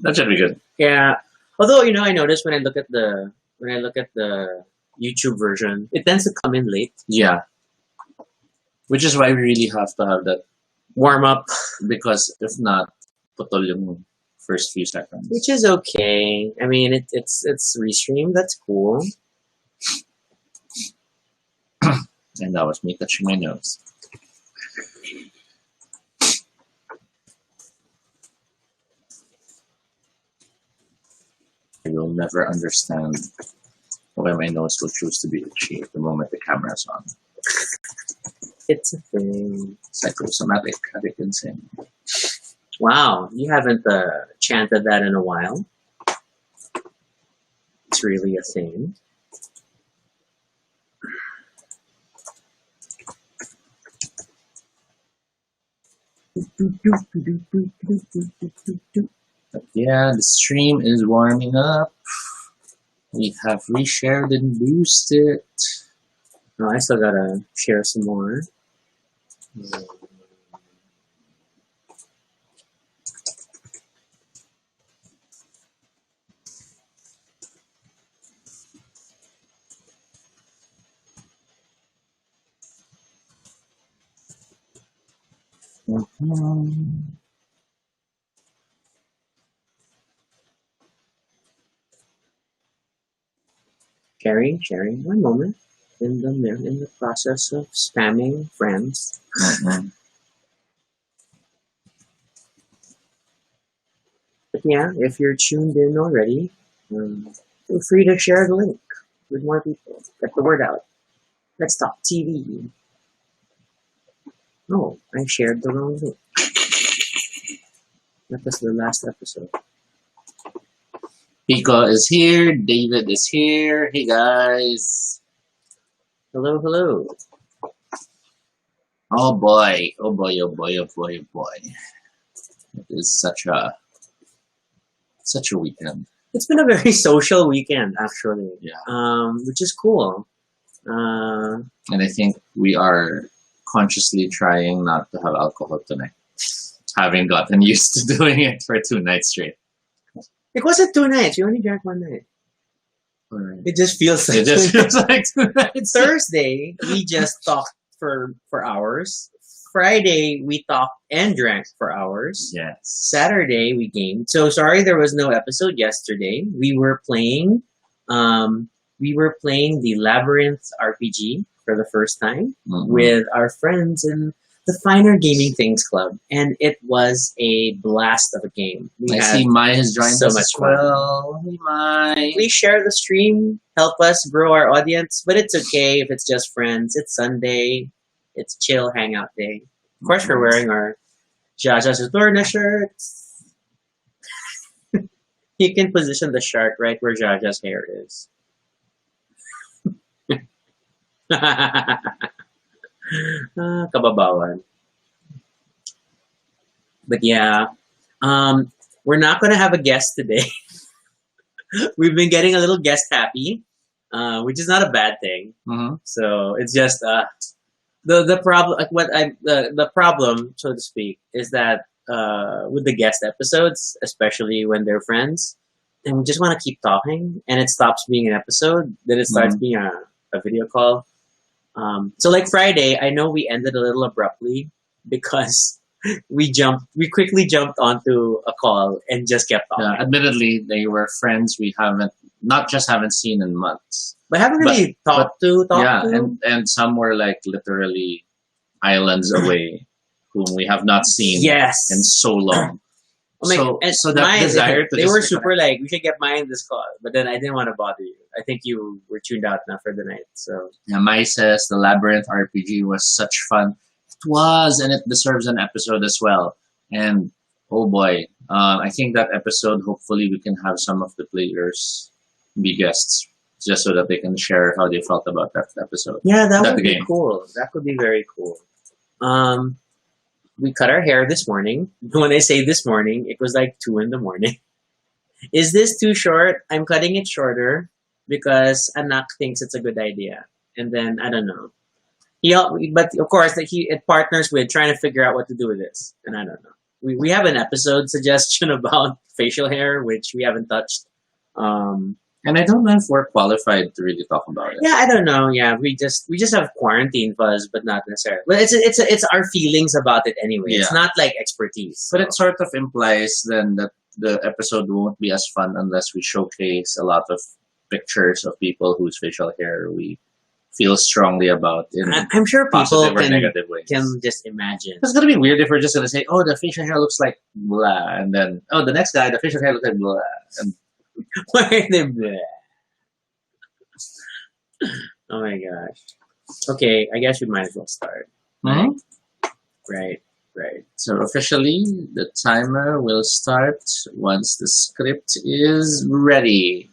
That should be good. Yeah. Although, I noticed when I look at the YouTube version, it tends to come in late. Yeah. Which is why we really have to have that Warm up, because if not, putol yung first few seconds. which is okay. I mean, it's restreamed. That's cool. And that was me touching my nose. I will never understand why my nose will choose to be itchy the moment the camera's on. It's a thing. Psychosomatic, I can say. Wow, you haven't chanted that in a while. It's really a thing. But yeah, the stream is warming up. We have reshared and boosted. Oh, I still gotta share some more. Sharing. One moment. In the process of spamming friends. But yeah, if you're tuned in already, feel free to share the link with more people. Get the word out. Let's talk TV. Oh, I shared the wrong link. That was the last episode. Pico is here. David is here. Hey guys. Hello, hello. Oh boy. Oh boy. Oh boy. Oh boy. Oh boy. It is such a weekend. It's been a very social weekend, actually. Yeah. Which is cool. And I think we are consciously trying not to have alcohol tonight, having gotten used to doing it for 2 nights straight. It wasn't 2 nights. You only drank 1 night. Right. It just feels like It just feels like 2 nights. Thursday, we just talked for hours. Friday, we talked and drank for hours. Yes. Saturday, we gamed. So sorry there was no episode yesterday. We were playing the Labyrinth RPG for the first time with our friends in the Finer Gaming Things Club, and it was a blast of a game. I see Mai has joined so us much as well. Hey Mai. Please share the stream, help us grow our audience, but it's okay if it's just friends. It's Sunday, it's chill hangout day. Of course, we're wearing our Jaja Saturna shirts. You can position the shark right where Jaja's hair is. Kababawan. But yeah, we're not going to have a guest today. We've been getting a little guest happy, which is not a bad thing. So it's just the problem. The problem, so to speak, is that with the guest episodes, especially when they're friends, and we just want to keep talking, and it stops being an episode. Then it starts being a video call. So like Friday, I know we ended a little abruptly because we quickly jumped onto a call and just kept talking. Yeah, admittedly, they were friends we haven't seen in months. But haven't really talked to. And some were like literally islands away, whom we have not seen in so long. So that desire to they were super like, we should get Mai in this call, but then I didn't want to bother you. I think you were tuned out now for the night. So yeah, Mai says the Labyrinth RPG was such fun. It was, and it deserves an episode as well. And oh boy, I think that episode, hopefully we can have some of the players be guests, just so that they can share how they felt about that episode. Yeah, that would be cool. That could be very cool. We cut our hair this morning. When I say this morning, it was like 2 a.m. Is this too short? I'm cutting it shorter because Anak thinks it's a good idea. And then, I don't know. But of course, it partners with trying to figure out what to do with this. And I don't know. we have an episode suggestion about facial hair, which we haven't touched. And I don't know if we're qualified to really talk about it. Yeah, I don't know. Yeah, we just have quarantine buzz, but not necessarily. But it's our feelings about it anyway. Yeah. It's not like expertise. But it sort of implies then that the episode won't be as fun unless we showcase a lot of pictures of people whose facial hair we feel strongly about in I'm sure people positive or negative ways. can just imagine. It's gonna be weird if we're just gonna say, "Oh, the facial hair looks like blah," and then, "Oh, the next guy, the facial hair looks like blah," and Why are they bleh? Oh my gosh. Okay, I guess we might as well start. Mhm. Right. So officially, the timer will start once the script is ready.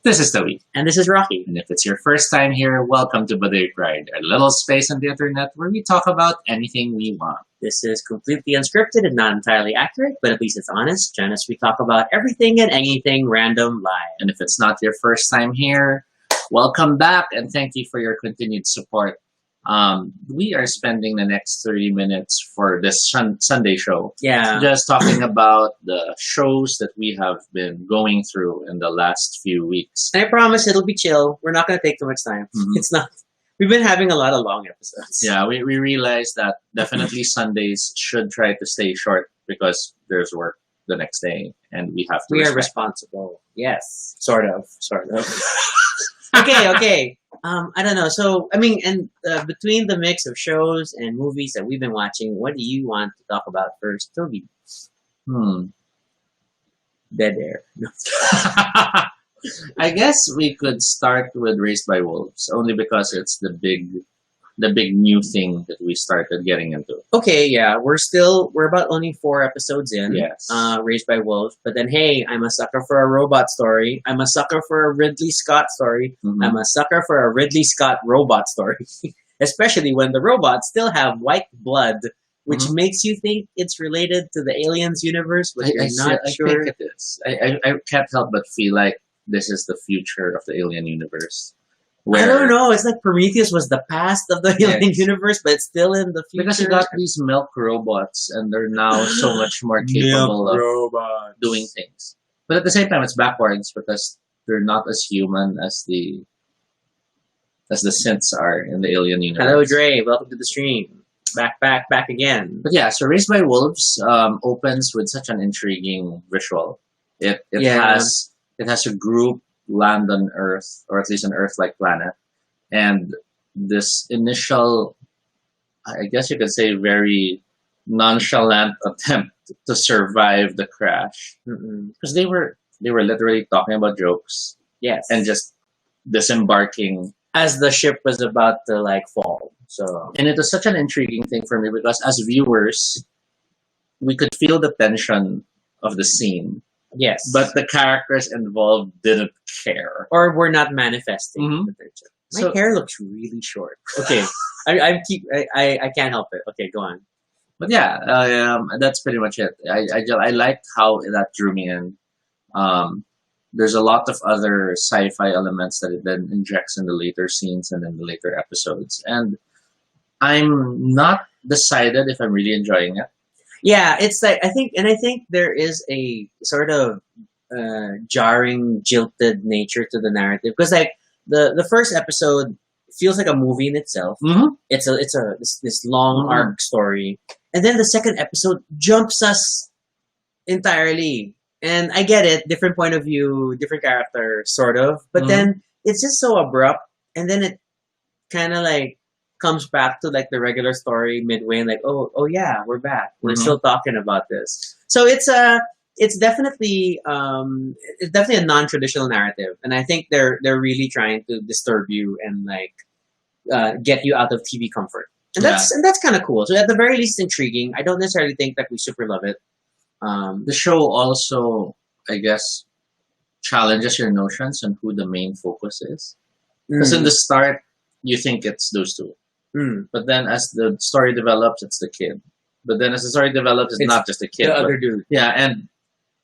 This is Toby, And this is Rocky. and if it's your first time here, welcome to Baduy, a little space on the internet where we talk about anything we want. This is completely unscripted and not entirely accurate, but at least it's honest. Join us, we talk about everything and anything random live. And if it's not your first time here, welcome back, and thank you for your continued support. We are spending the next 30 minutes for this Sunday show Yeah. just talking about the shows that we have been going through in the last few weeks. And I promise it'll be chill. We're not going to take too much time. Mhm. It's not. We've been having a lot of long episodes. Yeah, we realized that definitely Sundays should try to stay short because there's work the next day and we have to We are respect. responsible. Yes. Sort of. Okay. I don't know. So, I mean, and between the mix of shows and movies that we've been watching, what do you want to talk about first, Toby? Dead air. No. I guess we could start with Raised by Wolves, only because it's the big new thing that we started getting into. Okay, yeah, we're about only 4 episodes in. Yes. Raised by Wolves. But then, hey, I'm a sucker for a robot story. I'm a sucker for a Ridley Scott story. Mhm. I'm a sucker for a Ridley Scott robot story. Especially when the robots still have white blood, which Mhm. makes you think it's related to the Aliens universe, but you're not I sure. think it is. I can't help but feel like this is the future of the Alien universe. I don't know. It's like Prometheus was the past of the Alien Yes. universe, but it's still in the future. Because you got these milk robots, and they're now so much more capable of robots doing things. But at the same time, it's backwards because they're not as human as the synths are in the Alien universe. Hello, Dre. Welcome to the stream. Back again. But yeah, so Raised by Wolves opens with such an intriguing visual. It Yeah. has a group land on Earth, or at least an Earth-like planet, and this initial, I guess you could say, very nonchalant attempt to survive the crash, because they were literally talking about jokes Yes. and just disembarking. As the ship was about to fall. So And it was such an intriguing thing for me because as viewers, we could feel the tension of the scene, yes. but the characters involved didn't care. or we're not manifesting. Mhm. the tension. My So- hair looks really short. Okay. I can't help it. Okay, go on. But yeah, that's pretty much it. I liked how that drew me in. There's a lot of other sci-fi elements that it then injects in the later scenes and in the later episodes, and I'm not decided if I'm really enjoying it. Yeah, it's like I think there is a sort of jarring, jilted nature to the narrative because the first episode feels like a movie in itself. Mm-hmm. It's this long Mhm. arc story, and then the second episode jumps us entirely. And I get it, different point of view, different character, sort of, but Mhm. then it's just so abrupt, and then it kind of comes back to the regular story midway, and oh yeah, we're back, we're Mhm. still talking about this. So it's definitely a non-traditional narrative, and I think they're really trying to disturb you and get you out of TV comfort, and that's kind of cool. So at the very least, intriguing. I don't necessarily think that we super love it. The show also, I guess, challenges your notions on who the main focus is. Because in the start, you think it's those two. But then as the story develops, it's the kid. But then as the story develops, it's not just the kid. the but- other dude. yeah,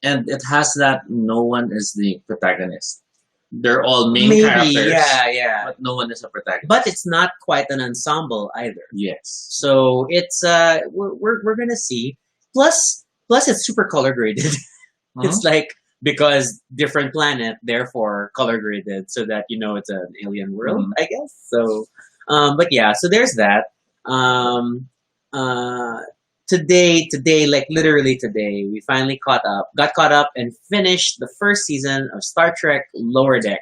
and it has that no one is the protagonist. They're all main Maybe, characters. yeah. But no one is a protagonist. But it's not quite an ensemble either. Yes. So it's we're gonna see. Plus, Plus, it's super color graded. It's like because different planet, therefore color graded, so that you know it's an alien world, I guess. So, but yeah, so there's that. Today, like literally today, we finally got caught up, and finished the first season of Star Trek Lower Decks,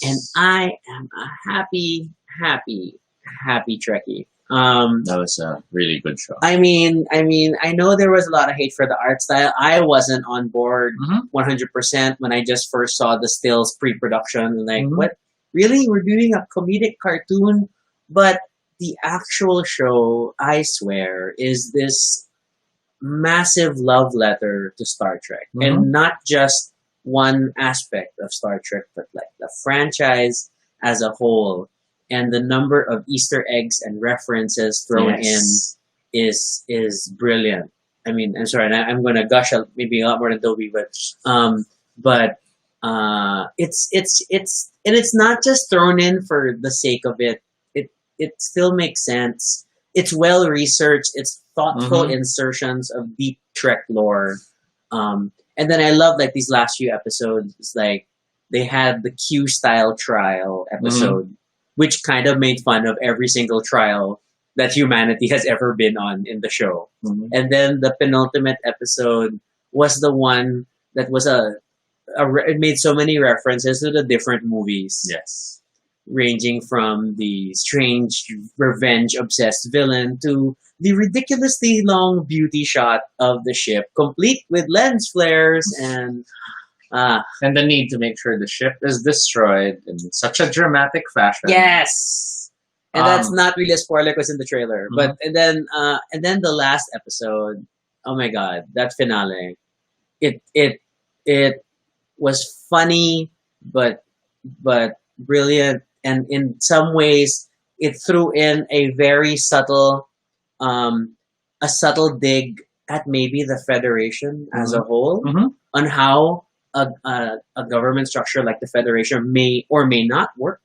and I am a happy Trekkie. That was a really good show. I mean, I know there was a lot of hate for the art style. I wasn't on board 100% when I just first saw the stills pre-production. Like, what? Really? We're doing a comedic cartoon? But the actual show, I swear, is this massive love letter to Star Trek. And not just one aspect of Star Trek, but like the franchise as a whole. And the number of Easter eggs and references thrown in is brilliant. I mean, I'm sorry, I'm going to gush maybe a lot more than Toby, but it's not just thrown in for the sake of it. It still makes sense. It's well researched. It's thoughtful insertions of deep Trek lore. And then I love like these last few episodes. It's like they had the Q style trial episode, which kind of made fun of every single trial that humanity has ever been on in the show. And then the penultimate episode was the one that was it made so many references to the different movies. Yes. Ranging from the strange revenge-obsessed villain to the ridiculously long beauty shot of the ship, complete with lens flares and the need to make sure the ship is destroyed in such a dramatic fashion. Yes, and that's not really a spoiler because in the trailer. But and then the last episode, oh my god, that finale, it was funny, but brilliant, and in some ways, it threw in a very subtle, a subtle dig at maybe the Federation as a whole on how a government structure like the Federation may or may not work.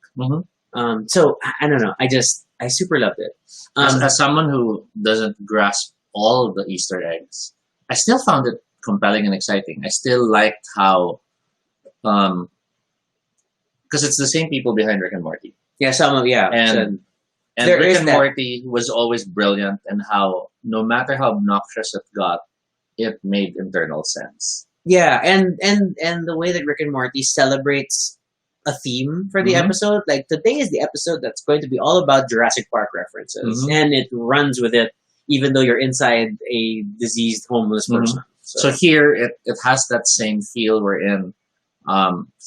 So I don't know. I super loved it. As someone who doesn't grasp all of the Easter eggs, I still found it compelling and exciting. I still liked how, because it's the same people behind Rick and Morty. Yeah, and Rick and Morty was always brilliant, and how no matter how obnoxious it got, it made internal sense. Yeah, and the way that Rick and Morty celebrates a theme for the episode, like today is the episode that's going to be all about Jurassic Park references, and it runs with it, even though you're inside a diseased homeless person. So here it has that same feel we're in.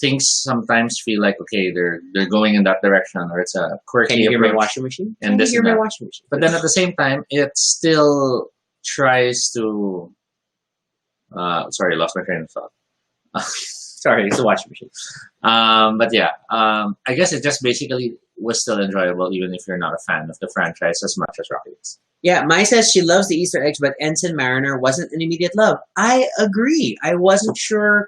Things sometimes feel like okay, they're going in that direction, or it's a quirky Can you hear approach. my washing machine? And this and that. But then at the same time, it still tries to. Sorry, lost my train of thought. Sorry, it's a washing machine. But yeah, I guess it just basically was still enjoyable, even if you're not a fan of the franchise as much as Rocky is. Yeah, Mai says she loves the Easter eggs, but Ensign Mariner wasn't an immediate love. I agree. I wasn't sure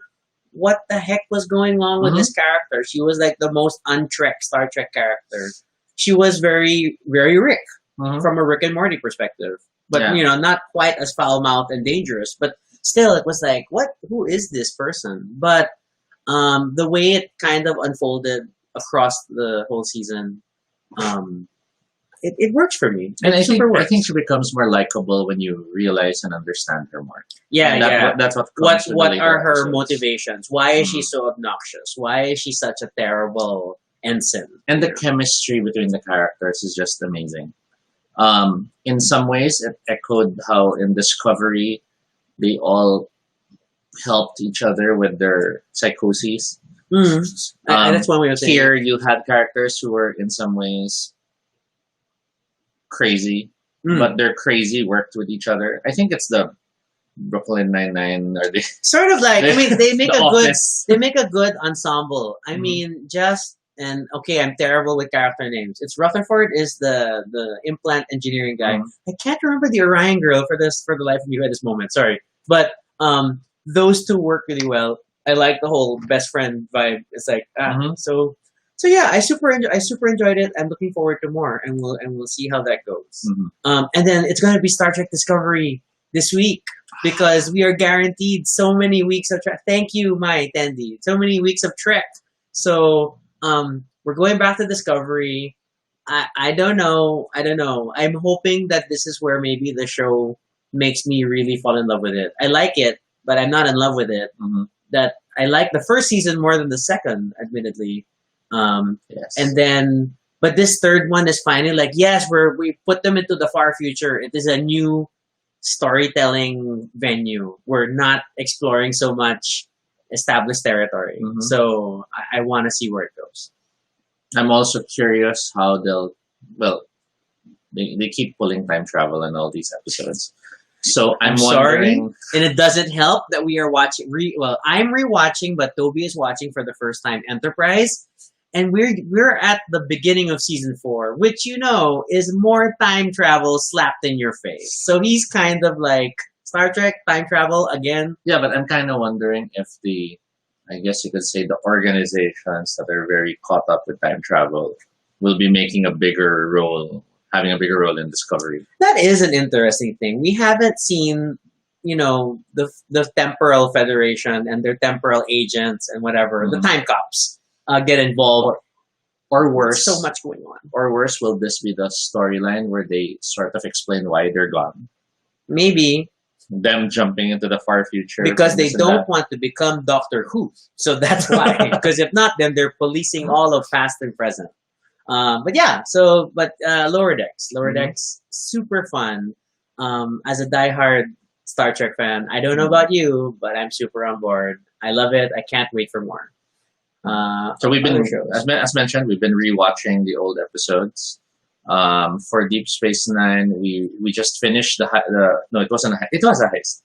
what the heck was going on with this character. She was like the most un-Trek Star Trek character. She was very, very Rick from a Rick and Morty perspective. But, you know, not quite as foul-mouthed and dangerous. But still, it was like, what? Who is this person? But the way it kind of unfolded across the whole season, it works for me. And I think she becomes more likable when you realize and understand her more. Yeah, that's what. What are her motivations? Why is she so obnoxious? Why is she such a terrible ensign? And the chemistry between the characters is just amazing. In some ways, it echoed how in Discovery they all helped each other with their psychoses. That's one way of saying here you had characters who were in some ways crazy, but their crazy worked with each other. I think it's the Brooklyn Nine-Nine, or the sort of like. I mean, they make the a good ensemble. I mean, and okay, I'm terrible with character names. It's Rutherford is the implant engineering guy. I can't remember the Orion girl for the life of me at this moment. Sorry, but those two work really well. I like the whole best friend vibe. It's like so yeah, I super enjoyed it. I'm looking forward to more, and we'll see how that goes. And then it's going to be Star Trek Discovery. this week because we are guaranteed so many weeks of Trek. Thank you, my attendee. So many weeks of Trek. So we're going back to Discovery. I don't know. I don't know. I'm hoping that this is where maybe the show makes me really fall in love with it. I like it, but I'm not in love with it. Mm-hmm. That I like the first season more than the second, admittedly. Yes. And then, but this third one is finally like, yes, we put them into the far future. It is a new storytelling venue. We're not exploring so much established territory. Mm-hmm. So I want to see where it goes. I'm also curious how they keep pulling time travel in all these episodes. So I'm sorry, wondering, and it doesn't help that we are watching. I'm rewatching, but Toby is watching for the first time Enterprise, and we're at the beginning of season 4, which is more time travel slapped in your face. So he's kind of like Star Trek time travel again. Yeah, but I'm kind of wondering if I guess you could say the organizations that are very caught up with time travel will be making having a bigger role in Discovery. That is an interesting thing. We haven't seen, the Temporal Federation and their temporal agents and whatever, Mm-hmm. the time cops, get involved. Or worse, so much going on. Or worse, will this be the storyline where they sort of explain why they're gone? Maybe. Them jumping into the far future. Because they don't want to become Doctor Who. So that's why. Because if not, then they're policing all of past and present. But Lower Decks. Lower Decks, super fun. As a diehard Star Trek fan, I don't know about you, but I'm super on board. I love it. I can't wait for more. So we've been, as mentioned, we've been rewatching the old episodes. For Deep Space Nine, we just finished it was a heist.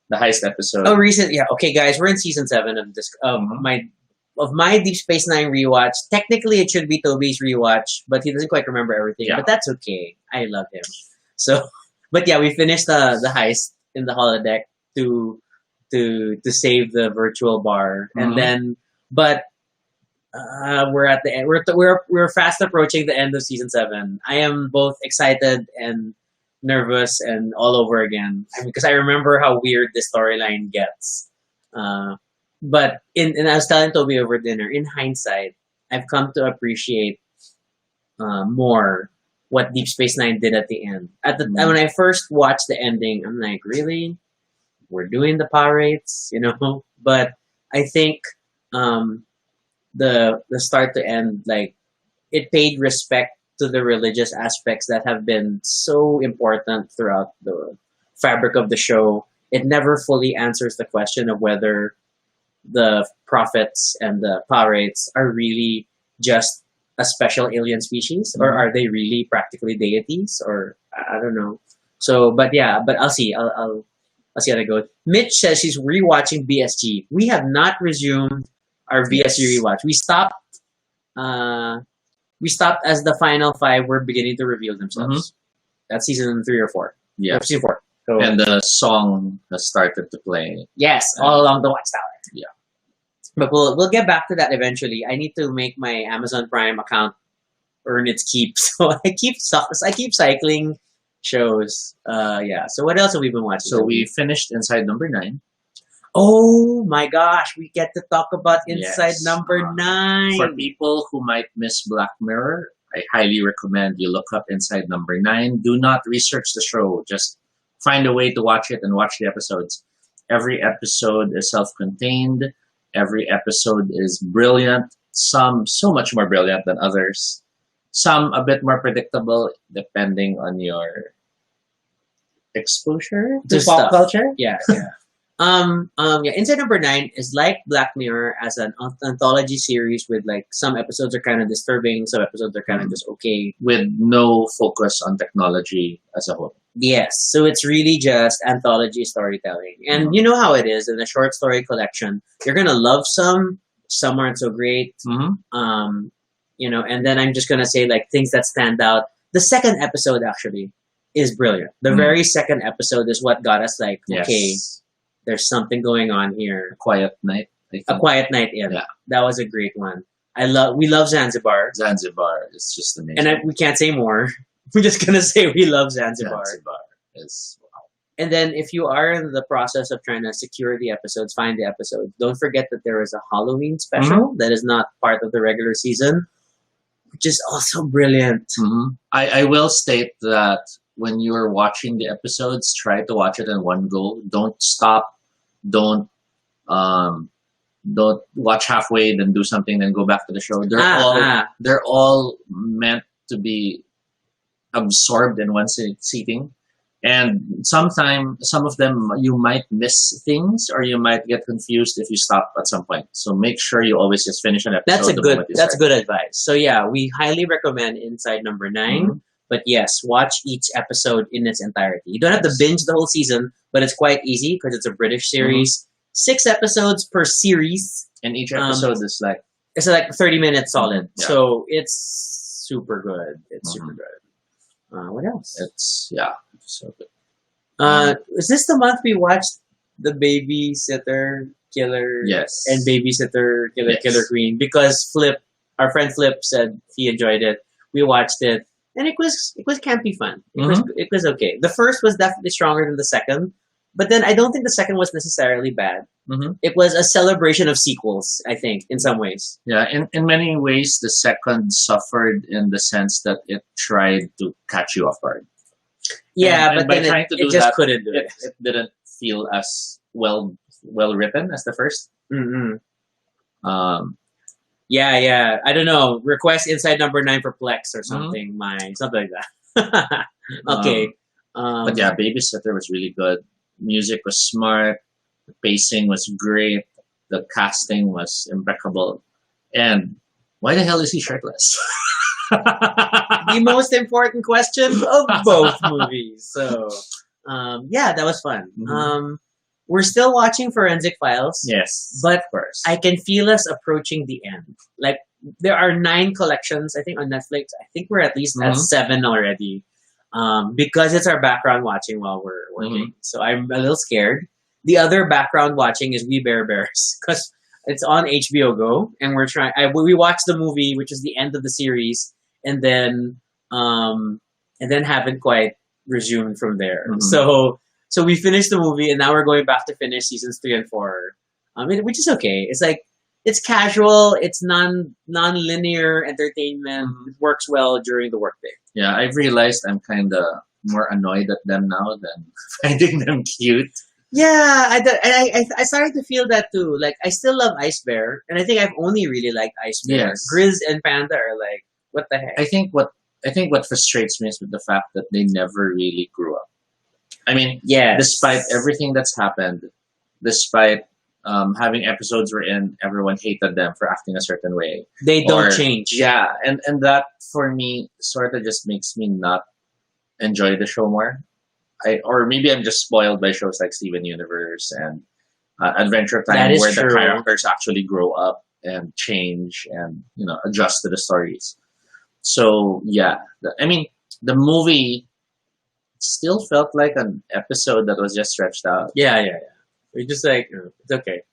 The heist episode. Oh, recent, yeah. Okay, guys, we're in season 7 of this my Deep Space Nine rewatch. Technically, it should be Toby's rewatch, but he doesn't quite remember everything. Yeah. But that's okay. I love him. So, but yeah, we finished the heist in the holodeck to save the virtual bar, and then we're at the end. We're fast approaching the end of season 7. I am both excited and nervous and all over again. Because I remember how weird this storyline gets. But I was telling Toby over dinner, in hindsight, I've come to appreciate more what Deep Space Nine did at the end. When I first watched the ending, I'm like, really? We're doing the pirates, But I think the start to end, like, it paid respect to the religious aspects that have been so important throughout the fabric of the show. It never fully answers the question of whether the prophets and the pirates are really just a special alien species, or are they really practically deities, or I don't know. So, but I'll see. I'll see how that goes. Mitch says she's rewatching BSG. We have not resumed our BSG rewatch. We stopped as the final 5 were beginning to reveal themselves. That's season 3 or 4. Yeah, season 4. So, and the song has started to play. Yes, all along the Watchtower. Yeah. But we'll get back to that eventually. I need to make my Amazon Prime account earn its keep. So I keep cycling shows. So what else have we been watching? So we finished Inside Number 9. Oh my gosh, we get to talk about Inside Number 9. For people who might miss Black Mirror, I highly recommend you look up Inside Number 9. Do not research the show. Just find a way to watch it and watch the episodes. Every episode is self-contained. Every episode is brilliant. Some so much more brilliant than others. Some a bit more predictable depending on your exposure to pop culture. Yeah. Inside Number 9 is like Black Mirror as an anthology series with, like, some episodes are kind of disturbing, some episodes are kind of just okay. With no focus on technology as a whole. Yes, so it's really just anthology storytelling. And you know how it is in a short story collection. You're going to love some aren't so great. And then I'm just going to say, like, things that stand out. The second episode, actually, is brilliant. The very second episode is what got us, like, okay, there's something going on here. A Quiet Night. A Quiet Night, yeah. That was a great one. We love Zanzibar. Zanzibar is just amazing. And we can't say more. We're just going to say we love Zanzibar. Zanzibar is wow. And then if you are in the process of trying to secure the episodes, find the episodes, don't forget that there is a Halloween special that is not part of the regular season, which is also brilliant. I will state that when you are watching the episodes, try to watch it in one go. Don't stop. Don't don't watch halfway, then do something, then go back to the show. They're all meant to be absorbed in one seating. And sometimes some of them you might miss things or you might get confused if you stop at some point. So make sure you always just finish an episode. That's good advice. So yeah, we highly recommend Inside Number 9. But yes, watch each episode in its entirety. You don't have to binge the whole season, but it's quite easy because it's a British series. 6 episodes per series, and each episode is like 30 minutes solid. Yeah. So it's super good. It's super good. What else? It's so good. Is this the month we watched the Babysitter Killer? Yes. And Babysitter Killer Queen, because our friend Flip said he enjoyed it. We watched it, and it was campy fun. It was okay. The first was definitely stronger than the second. But then I don't think the second was necessarily bad. It was a celebration of sequels, I think, in some ways. Yeah, in many ways, the second suffered in the sense that it tried to catch you off guard. Yeah, but then it just couldn't do it. It didn't feel as well written as the first. Yeah. I don't know. Request Inside Number 9 for Plex or something. Something like that. Okay. But yeah, Babysitter was really good. Music was smart, the pacing was great, the casting was impeccable, and why the hell is he shirtless? The most important question of both movies. So, yeah, that was fun. We're still watching Forensic Files. Yes, but of course. I can feel us approaching the end. Like, there are 9 collections, I think, on Netflix. I think we're at least at 7 already. Because it's our background watching while we're working. So I'm a little scared. The other background watching is We Bare Bears, because it's on HBO Go, and we watched the movie, which is the end of the series, and then haven't quite resumed from there. So we finished the movie, and now we're going back to finish seasons 3 and 4. Which is okay. It's like, it's casual, it's non-linear entertainment. It works well during the workday. Yeah, I've realized I'm kind of more annoyed at them now than finding them cute. Yeah, I started to feel that too. Like, I still love Ice Bear, and I think I've only really liked Ice Bear. Yes. Grizz and Panda are like, what the heck? I think what frustrates me is with the fact that they never really grew up. I mean, despite everything that's happened, despite having episodes wherein everyone hated them for acting a certain way, they don't change. Yeah, and that for me sort of just makes me not enjoy the show more. Or maybe I'm just spoiled by shows like Steven Universe and Adventure Time, where the characters actually grow up and change and adjust to the stories. So yeah, the movie still felt like an episode that was just stretched out. Yeah. We're just like, it's okay.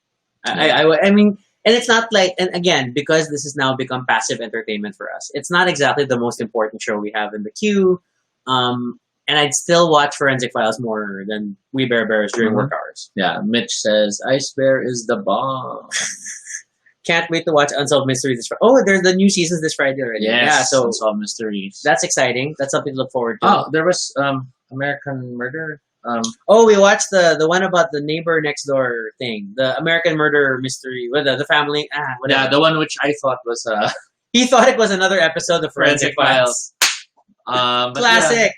I mean, and it's not like, and again, because this has now become passive entertainment for us, it's not exactly the most important show we have in the queue. And I'd still watch Forensic Files more than We Bare Bears during work hours. Yeah, Mitch says, Ice Bear is the bomb. Can't wait to watch Unsolved Mysteries this Friday. Oh, there's the new seasons this Friday already. Yes, so Unsolved Mysteries. That's exciting. That's something to look forward to. Oh, there was American Murder. We watched the one about the neighbor next door thing, the American Murder Mystery with the family. Whatever. Yeah, the one which I thought was. He thought it was another episode of Forensic Files. Classic.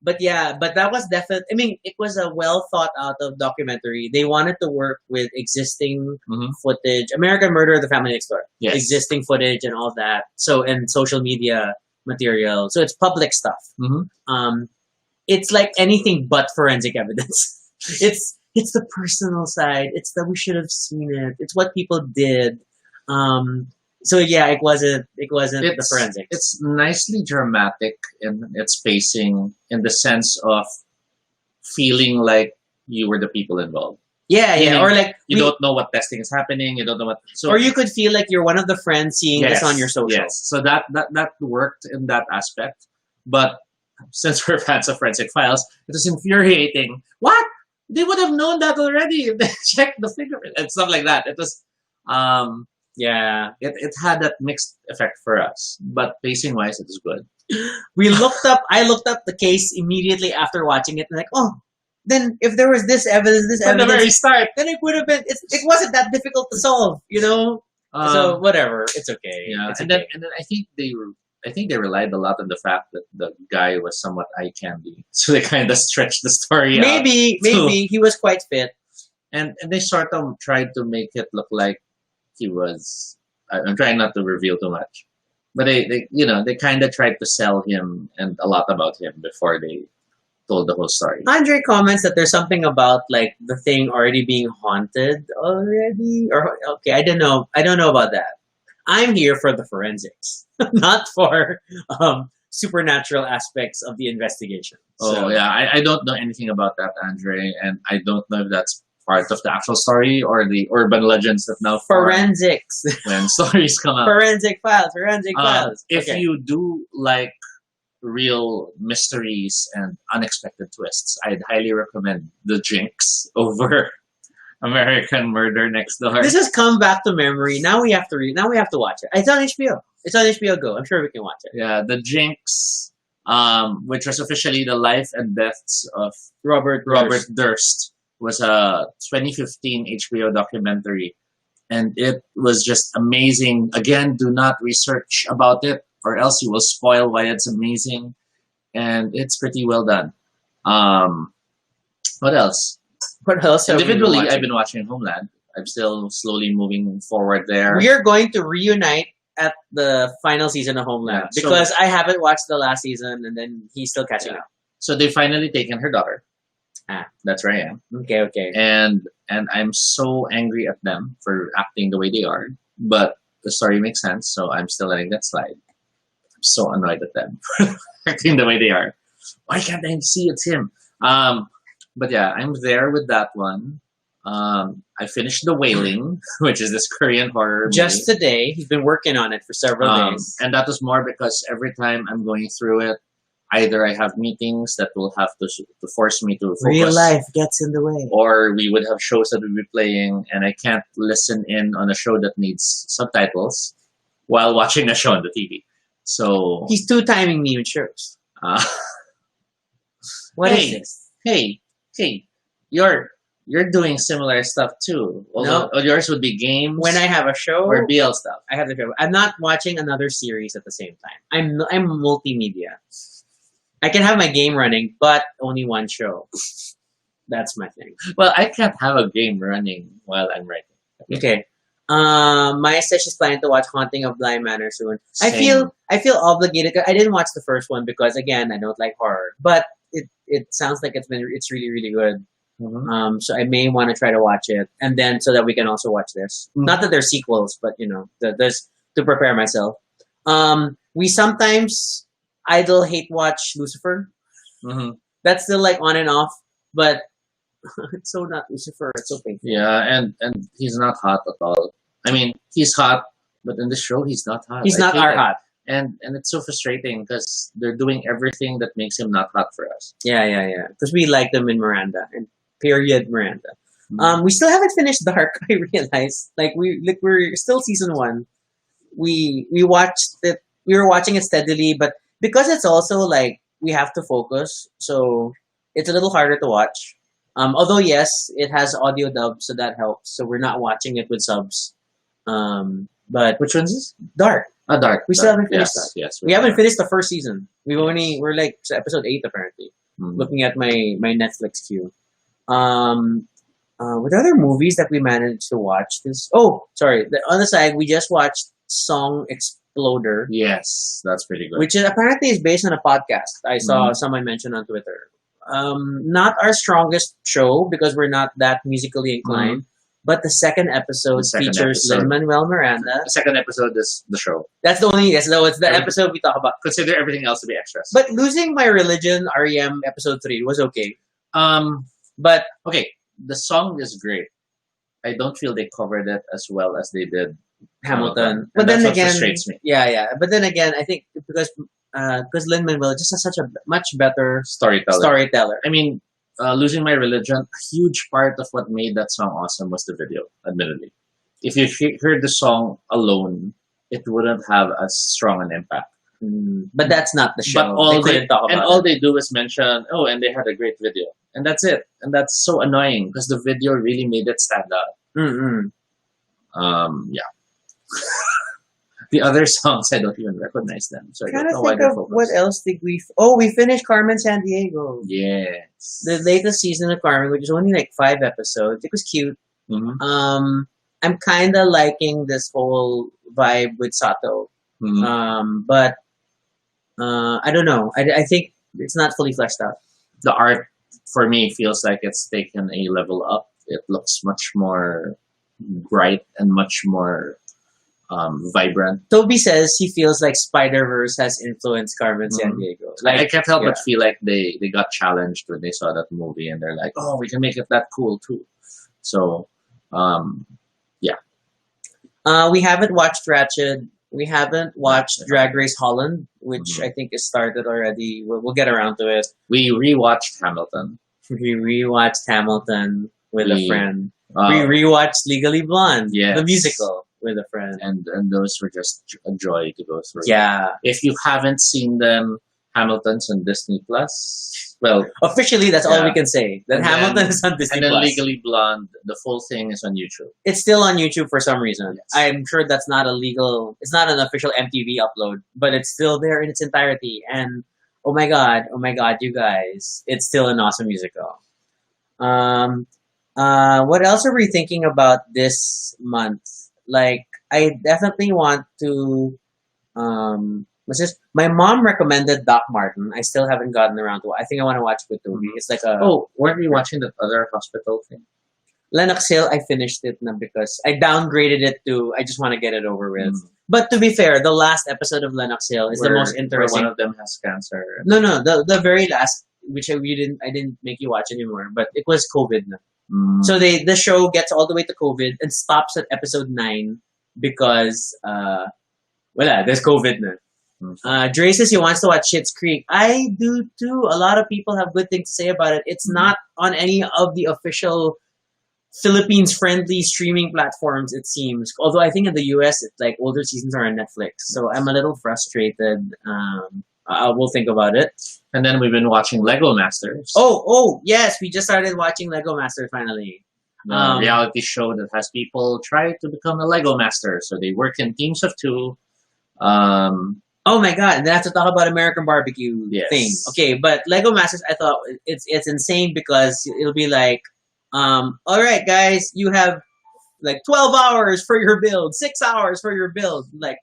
But that was definitely. I mean, it was a well thought out of documentary. They wanted to work with existing footage, American Murder, the family next door, existing footage and all that. So, and social media material. So it's public stuff. It's like anything but forensic evidence. It's the personal side. It's that we should have seen it. It's what people did. So yeah, it wasn't the forensics. It's nicely dramatic in its pacing, in the sense of feeling like you were the people involved. Yeah. Or like you don't know what testing is happening. You don't know what. Or you could feel like you're one of the friends seeing this on your social. Yes. So that worked in that aspect, but since we're fans of Forensic Files, it was infuriating. What? They would have known that already if they checked the fingerprint and stuff like that. It was, Yeah. it had that mixed effect for us, but pacing wise, it was good. I looked up the case immediately after watching it, and like, oh, then if there was this From the very start. then it would have been. It wasn't that difficult to solve, you know. So whatever, it's okay. Yeah, It's and okay. then I think they relied a lot on the fact that the guy was somewhat eye candy, so they kind of stretched the story out. Maybe he was quite fit. And they sort of tried to make it look like he was. I'm trying not to reveal too much, but they kind of tried to sell him and a lot about him before they told the whole story. Andre comments that there's something about like the thing already being haunted already. Or okay, I don't know about that. I'm here for the forensics, not for supernatural aspects of the investigation. Oh yeah, I don't know anything about that, Andre, and I don't know if that's part of the actual story or the urban legends that now form forensics when stories come out. Forensic files. If Okay. you do like real mysteries and unexpected twists, I'd highly recommend The Jinx over American Murder Next Door. This has come back to memory. Now we have to watch it. It's on HBO. It's on HBO Go. I'm sure we can watch it. Yeah, The Jinx, which was officially the life and deaths of Robert Durst, was a 2015 HBO documentary, and it was just amazing. Again, do not research about it, or else you will spoil why it's amazing. And it's pretty well done. What else? What else? have we been Individually, watching? I've been watching Homeland. I'm still slowly moving forward there. We are going to reunite at the final season of Homeland Yeah, so- because I haven't watched the last season, and then he's still catching up. So they finally taken her daughter. Ah. That's where I am. Okay. And I'm so angry at them for acting the way they are. But the story makes sense, so I'm still letting that slide. I'm so annoyed at them for acting the way they are. Why can't I see it's him? But yeah, I'm there with that one. I finished The Wailing, which is this Korean horror movie. Just today, he's been working on it for several days. And that was more because every time I'm going through it, either I have meetings that will have to force me to focus. Real life gets in the way. Or we would have shows that we'll be playing, and I can't listen in on a show that needs subtitles while watching a show on the TV. So He's two-timing me with shows. uh, What is Hey. this? hey, you're doing similar stuff too. Although yours would be games When I have a show, or BL stuff. I have the show. I'm not watching another series at the same time. I'm multimedia. I can have my game running, but only one show. That's my thing. Well, I can't have a game running while I'm writing. Okay. Maya says she's planning to watch Haunting of Bly Manor soon. I Same. feel obligated. I didn't watch the first one because again I don't like horror, but it sounds like it's really really good. Mhm. So I may want to try to watch it, and then so that we can also watch this. Mhm. Not that they're sequels, but there's to prepare myself. We sometimes idle hate watch Lucifer. Mhm. That's still like on and off, but it's so not Lucifer. It's so painful. Yeah, and he's not hot at all. I mean, he's hot, but in the show he's not hot. He's I not hate our it. hot. And it's so frustrating because they're doing everything that makes him not hot for us. Yeah. Because we like them in Miranda and period Miranda. Mhm. We still haven't finished Dark. I realized, we're still season 1. We watched it. We were watching it steadily, but because it's also like we have to focus, so it's a little harder to watch. Although yes, it has audio dub, so that helps. So we're not watching it with subs. But Which one's this? Dark. Dark. We still haven't finished Yes, yes. We haven't finished the first season. We're like to episode 8 apparently. Mhm. Looking at my Netflix queue. What other movies that we managed to watch this? Oh, sorry. On the side, we just watched Song Exploder, Yes, that's pretty good. which apparently is based on a podcast. I saw someone mention on Twitter. Not our strongest show because we're not that musically inclined. But the second episode The second features episode. Lin-Manuel Miranda. The second episode is the show. That's the only. Yes, no, it's the Everything- episode we talk about. Consider everything else to be extras. But Losing My Religion, REM episode 3 was okay. But Okay, the song is great. I don't feel they covered it as well as they did Hamilton. And But that's then what again, frustrates me. yeah. But then again, I think because because Lin-Manuel just has such a much better Storyteller. storyteller. I mean, Losing My Religion, a huge part of what made that song awesome was the video, admittedly. If you heard the song alone, it wouldn't have as strong an impact. But that's not the show. But all couldn't talk about all it. they do is mention, oh, and they had a great video. And that's it. And that's so annoying because the video really made it stand out. Yeah. The other songs, I don't even recognize them. So I don't know why they're focused. What else did we... we finished Carmen Sandiego. Yes. The latest season of Carmen, which is only like 5 episodes. It was cute. Mm-hmm. I'm kind of liking this whole vibe with Sato. But I don't know. I think it's not fully fleshed out. The art, for me, feels like it's taken a level up. It looks much more bright and much more vibrant. Toby says he feels like Spider-Verse has influenced Carmen Sandiego. Like, I can't help but feel like they got challenged when they saw that movie and they're like, oh, we can make it that cool too. So, yeah. We haven't watched Ratched. We haven't watched Drag Race Holland, which I think is started already. We'll get around to it. We rewatched Hamilton. We rewatched Hamilton with a friend. We rewatched Legally Blonde, the musical, with a friend. And those were just a joy to go through. Yeah. If you haven't seen them, Hamilton's on Disney Plus. Well, officially, that's all we can say. That Hamilton is on Disney Plus. And then Legally Blonde, the full thing is on YouTube. It's still on YouTube for some reason. Yes. I'm sure that's not a legal. It's not an official MTV upload, but it's still there in its entirety. And oh my god, you guys, it's still an awesome musical. What else are we thinking about this month? Like, I definitely want to. My mom recommended Doc Martin. I still haven't gotten around to it. I think I want to watch it with Toby. It's like a... Oh, weren't we watching that other hospital thing? Lennox Hill, I finished it now because I downgraded it to... I just want to get it over with. But to be fair, the last episode of Lennox Hill is the most interesting. One of them has cancer. No, the very last, which I didn't make you watch anymore, but it was COVID na. So the show gets all the way to COVID and stops at episode 9 because there's COVID na. Dre says he wants to watch Schitt's Creek. I do too. A lot of people have good things to say about it. It's not on any of the official Philippines-friendly streaming platforms, it seems. Although I think in the US, it's like older seasons are on Netflix. So I'm a little frustrated. We'll think about it. And then we've been watching Lego Masters. Oh, yes. We just started watching Lego Masters finally. The reality show that has people try to become a Lego Master. So they work in teams of 2. Oh my god! And then I have to talk about American Barbecue thing. Okay, but Lego Masters, I thought it's insane because it'll be like, all right, guys, you have like 12 hours for your build, 6 hours for your build. Like,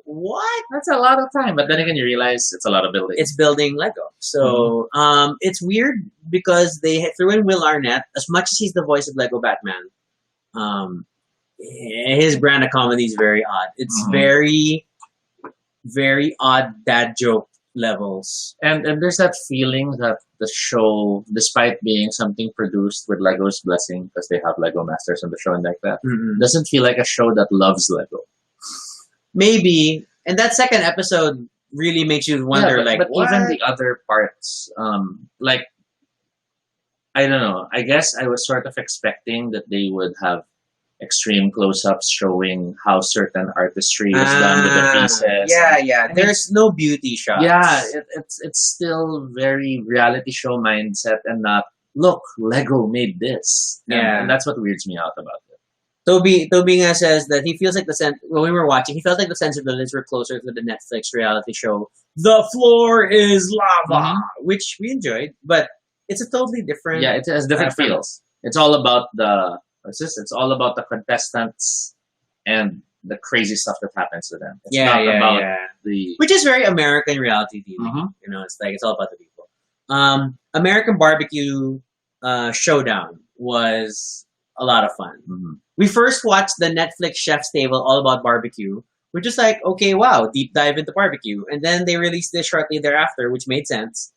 what? That's a lot of time. But then again, you realize it's a lot of building. It's building Lego. So it's weird because they threw in Will Arnett. As much as he's the voice of Lego Batman, his brand of comedy is very odd. It's very, very odd dad joke levels. And there's that feeling that the show, despite being something produced with Lego's blessing, because they have Lego Masters on the show and like that, doesn't feel like a show that loves Lego. Maybe. And that second episode really makes you wonder, but even the other parts, like, I don't know. I guess I was sort of expecting that they would have extreme close-ups showing how certain artistry is done with the pieces. Yeah. There's no beauty shots. Yeah, it's still very reality show mindset and not, look, Lego made this. And that's what weirds me out about it. Toby says that he feels like when we were watching, he felt like the sensibilities were closer to the Netflix reality show The Floor is Lava, which we enjoyed, but it's a totally different... Yeah, it has different feels. It's all about it's all about the contestants and the crazy stuff that happens to them. It's not about which is very American reality TV. You know, it's like it's all about the people. American Barbecue Showdown was a lot of fun. We first watched the Netflix Chef's Table All About Barbecue. We're just like, okay, wow, deep dive into barbecue. And then they released this shortly thereafter, which made sense.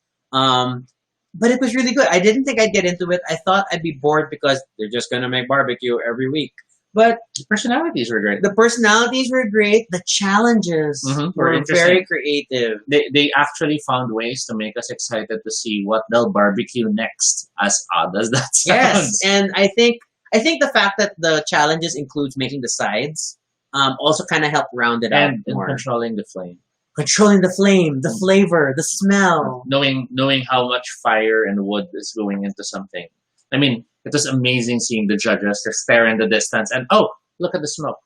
But it was really good. I didn't think I'd get into it. I thought I'd be bored because they're just going to make barbecue every week. But the personalities were great. The personalities were great. The challenges were very creative. They actually found ways to make us excited to see what they'll barbecue next. As odd as that sounds. Yes, and I think the fact that the challenges includes making the sides also kind of helped round it out more. And controlling the flame. Controlling the flame, the flavor, the smell. Knowing how much fire and wood is going into something. I mean, it was amazing seeing the judges just stare in the distance and look at the smoke.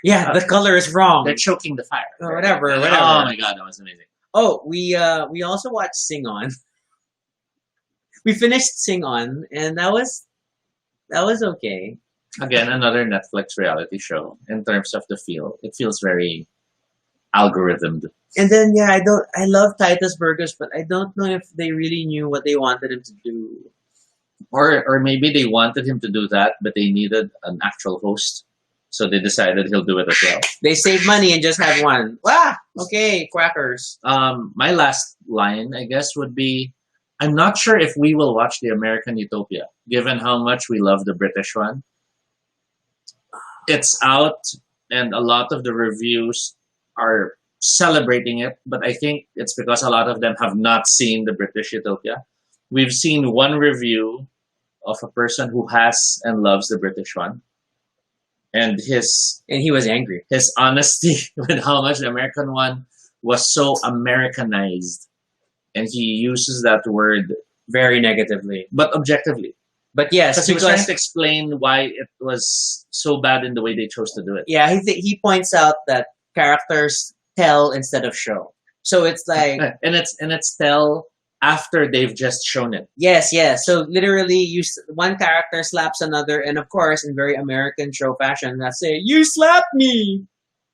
Yeah, the color is wrong. They're choking the fire. Or whatever. Oh my god, that was amazing. Oh, we also watched Sing On. We finished Sing On, and that was okay. Again, another Netflix reality show in terms of the feel. It feels very algorithmed. And then I love Titus Burgess, but I don't know if they really knew what they wanted him to do. Or maybe they wanted him to do that, but they needed an actual host. So they decided he'll do it as well. They saved money and just had one. Okay, quackers. My last line, I guess, would be, I'm not sure if we will watch the American Utopia, given how much we love the British one. It's out, and a lot of the reviews are celebrating it, but I think it's because a lot of them have not seen the British Utopia. We've seen one review of a person who has and loves the British one. And he was angry. His honesty with how much the American one was so Americanized. And he uses that word very negatively. But objectively. But yes, because he was trying to explain why it was so bad in the way they chose to do it. Yeah, he points out that characters tell instead of show. So it's like and it's tell after they've just shown it. Yes. So literally, one character slaps another, and of course, in very American show fashion, I say, "You slapped me,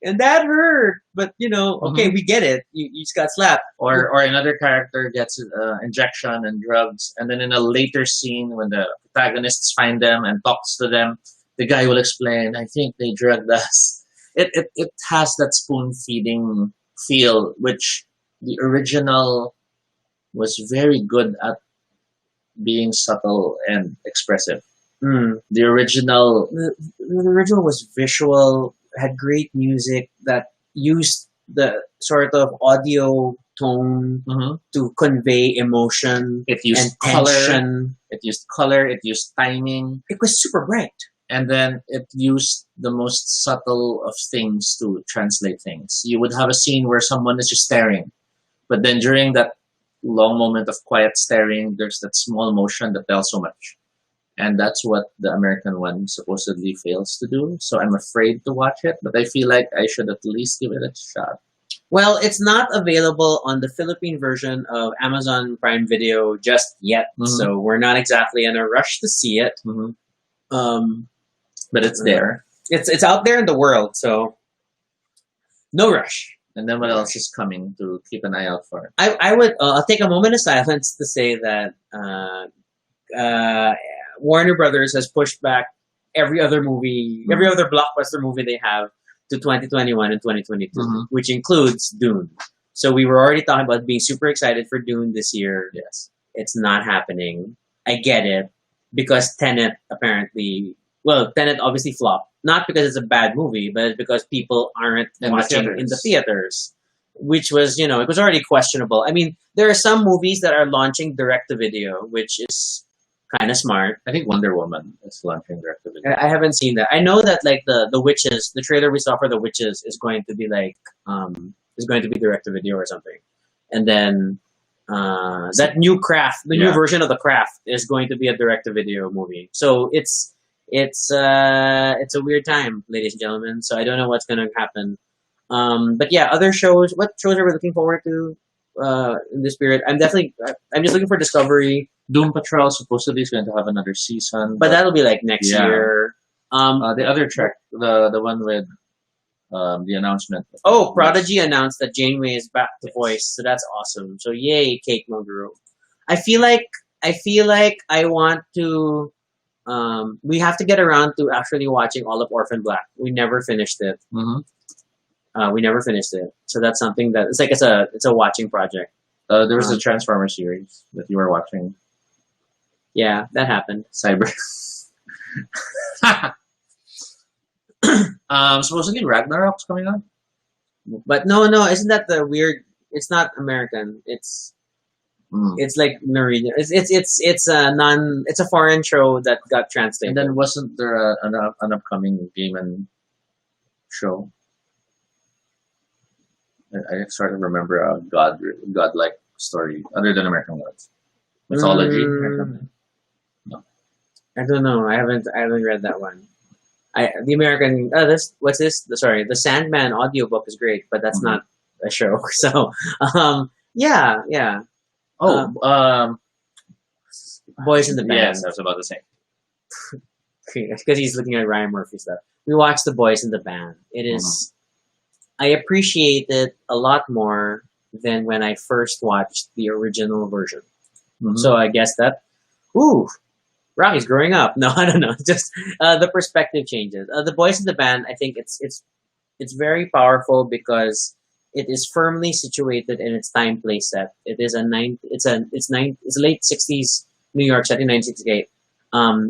and that hurt." But okay, we get it. You just got slapped. Or another character gets injection and drugs, and then in a later scene, when the protagonists find them and talks to them, the guy will explain, "I think they drugged us." It has that spoon feeding feel, which the original was very good at being subtle and expressive. The original was visual, had great music that used the sort of audio tone to convey emotion. It used and tension. It used color. It used timing. It was super bright. And then it used the most subtle of things to translate things. You would have a scene where someone is just staring, but then during that long moment of quiet staring, there's that small motion that tells so much. And that's what the American one supposedly fails to do. So I'm afraid to watch it, but I feel like I should at least give it a shot. Well, it's not available on the Philippine version of Amazon Prime Video just yet. So we're not exactly in a rush to see it. But it's there. It's out there in the world, so no rush. And then what else is coming to keep an eye out for? I'll take a moment of silence to say that Warner Brothers has pushed back every other blockbuster movie they have to 2021 and 2022, which includes Dune. So we were already talking about being super excited for Dune this year. Yes. It's not happening. I get it, because Tenet obviously flopped. Not because it's a bad movie, but because people aren't watching in the theaters. Which was, it was already questionable. I mean, there are some movies that are launching direct-to-video, which is kind of smart. I think Wonder Woman is launching direct-to-video. I haven't seen that. I know that the Witches, the trailer we saw for the Witches is going to be direct-to-video or something. And then that new Craft, new version of the Craft is going to be a direct-to-video movie. So it's a weird time, ladies and gentlemen. So I don't know what's going to happen. But yeah, other shows. What shows are we looking forward to in this period? I'm just looking for Discovery. Doom Patrol supposedly is going to have another season, but that'll be like next year. The other track, the one with the announcement. Oh, Prodigy announced that Janeway is back to voice, so that's awesome. So yay, Kate Mulgrew. I feel like I want to. We have to get around to actually watching all of Orphan Black. We never finished it. We never finished it, so that's something that it's a watching project. There was a Transformer series that you were watching. Yeah, that happened. Cyber. Supposedly Ragnarok's coming on. But no, isn't that the weird? It's not American. It's like Norwegian. It's a non. It's a foreign show that got translated. And then wasn't there an upcoming game and show? I sort of remember a godlike story other than American Gods. Mythology or something. No. I don't know. I haven't read that one. The American what's this? The Sandman audiobook is great, but that's not a show. So yeah. Oh, Boys in the Band. Yes, I was about to say. Because he's looking at Ryan Murphy stuff. We watched The Boys in the Band. It is I appreciate it a lot more than when I first watched the original version. So I guess that, Rocky's growing up. No, I don't know. Just the perspective changes. The Boys in the Band, I think it's very powerful because it is firmly situated in its time place set. It is it's a late 60s New York set in 1968,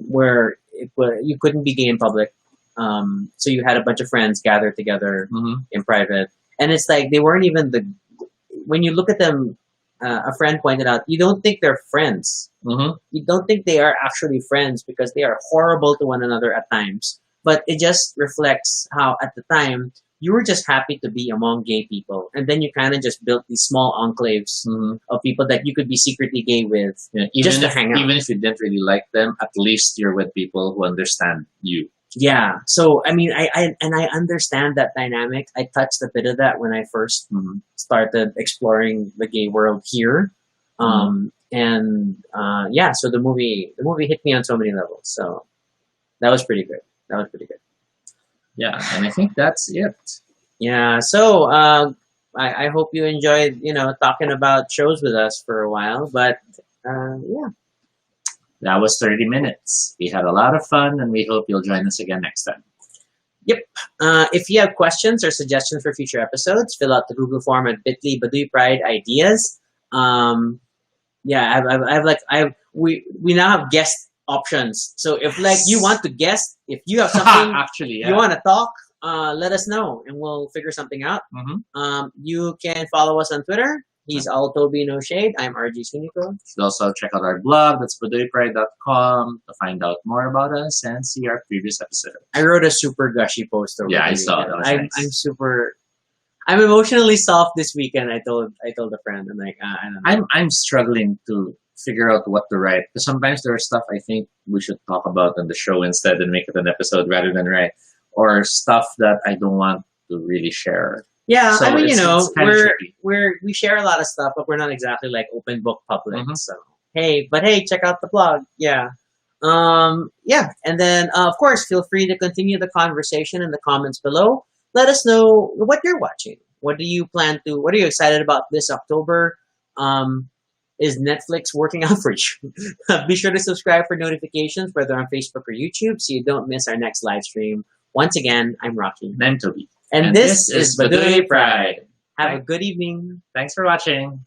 where you couldn't be gay in public. So you had a bunch of friends gathered together in private, and it's like they weren't even when you look at them, a friend pointed out, you don't think they're friends. You don't think they are actually friends because they are horrible to one another at times. But it just reflects how at the time you were just happy to be among gay people, and then you kind of just built these small enclaves of people that you could be secretly gay with, just to hang out. Even if you didn't really like them, at least you're with people who understand you. Yeah. So I mean, I understand that dynamic. I touched a bit of that when I first started exploring the gay world here, so the movie hit me on so many levels. So that was pretty good. Yeah, and I think that's it. Yeah. So I hope you enjoyed talking about shows with us for a while. But yeah. That was 30 minutes. We had a lot of fun, and we hope you'll join us again next time. Yep. If you have questions or suggestions for future episodes, fill out the Google form at bit.ly Baduy Pride Ideas. We now have guest options. So if you want to guest, if you have something you want to talk, let us know, and we'll figure something out. You can follow us on Twitter. He's all Toby No Shade. I'm RG Sunico. You should also check out our blog. That's baduypride.com to find out more about us and see our previous episode. I wrote a super gushy post over I saw that. Nice. I'm emotionally soft this weekend. I told a friend. I'm like, I don't know. I'm struggling to figure out what to write, because sometimes there are stuff I think we should talk about on the show instead and make it an episode rather than write, or stuff that I don't want to really share. Yeah, so I mean, we share a lot of stuff, but we're not exactly like open book public. So hey, check out the blog. Yeah, and then of course, feel free to continue the conversation in the comments below. Let us know what you're watching. What do you What are you excited about this October? Is Netflix working out for you? Be sure to subscribe for notifications, whether on Facebook or YouTube, so you don't miss our next live stream. Once again, I'm Rocky. And I'm Toby. And this is Baduy Pride. Have a good evening. Thanks for watching.